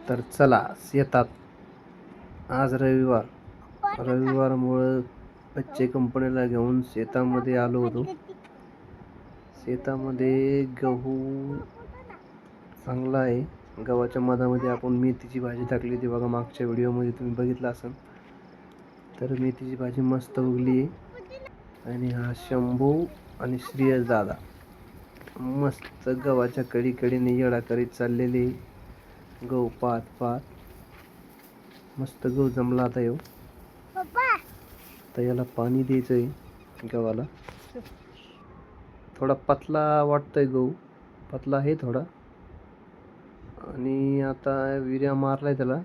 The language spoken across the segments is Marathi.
तर चला शेतात. आज रविवारमुळं बच्चे कंपनीला घेऊन शेतामध्ये आलो होतो. शेतामध्ये गहू चांगला आहे. गव्हाच्या मधामध्ये आपण मेथीची भाजी टाकली होती बघा, मागच्या व्हिडिओमध्ये तुम्ही बघितलं असाल. तर मेथीची भाजी मस्त उगली आहे. आणि हा शंभू आणि श्रेयस दादा मस्त गव्हाच्या कडीने येडा करीत चाललेले. गहू पाहत मस्त गहू जमला आता येऊ. तर याला पाणी द्यायचंय गव्हाला. थोडा पतला वाटतोय गहू, पतला आहे थोडा. आणि आता विर्या मारलाय त्याला.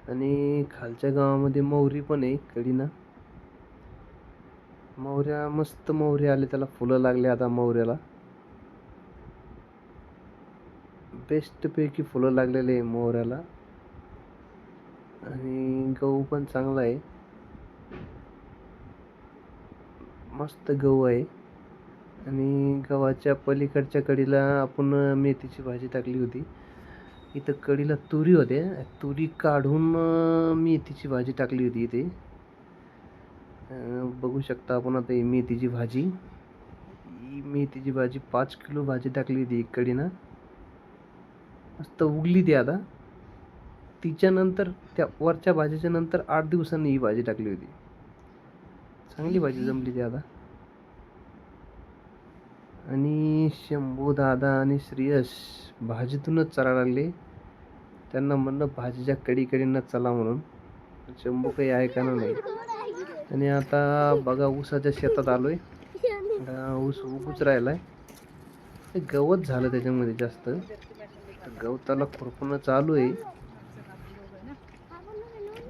आणि खालच्या गावामध्ये मोहरी पण आहे कडीना. मोहऱ्या मस्त मोहरी आले, त्याला फुलं लागले आता मोहऱ्याला. बेस्ट पैकी फुलं लागलेले आहे मोहऱ्याला. आणि गहू पण चांगला आहे, मस्त गहू आहे. आणि गव्हाच्या पलीकडच्या कडीला आपण मेथीची भाजी टाकली होती. इथं कडीला तुरी होते, तुरी काढून मेथीची भाजी टाकली होती इथे. बघू शकता आपण आता ही मेथीची भाजी. ही मेथीची भाजी 5 किलो भाजी टाकली होती कडीनं. मस्त उगली ती आता. तिच्यानंतर त्या वरच्या भाजीच्या नंतर 8 दिवसांनी ही भाजी टाकली होती. चांगली भाजी जमली ती आता. आणि शंभू दादा आणि श्रेयस भाजीतूनच चला लागले. त्यांना म्हणलं भाजीच्या कडीनं चला म्हणून. शंभू काही ऐकायला नाही. आणि आता बघा ऊसाच्या शेतात आलोय. ऊस उगूच राहिलाय. गवत झालं त्याच्यामध्ये जास्त. गवताला खुरपणं चालू आहे.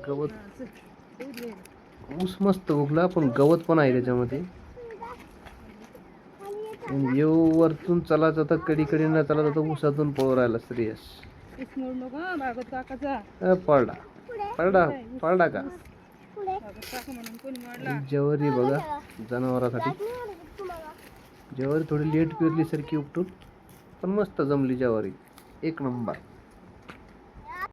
गवत ऊस मस्त उगला, पण गवत पण आहे त्याच्यामध्ये. येऊ वरतून चला जाता कडीनं चला जाता ऊसातून पळू राहिला श्रेयस. पडला पडला पडला का. ज्वारी बघा जनावरांसाठी. ज्वारी थोडी लेट पेरली सारखी उपटून, पण मस्त जमली ज्वारी, एक नंबर.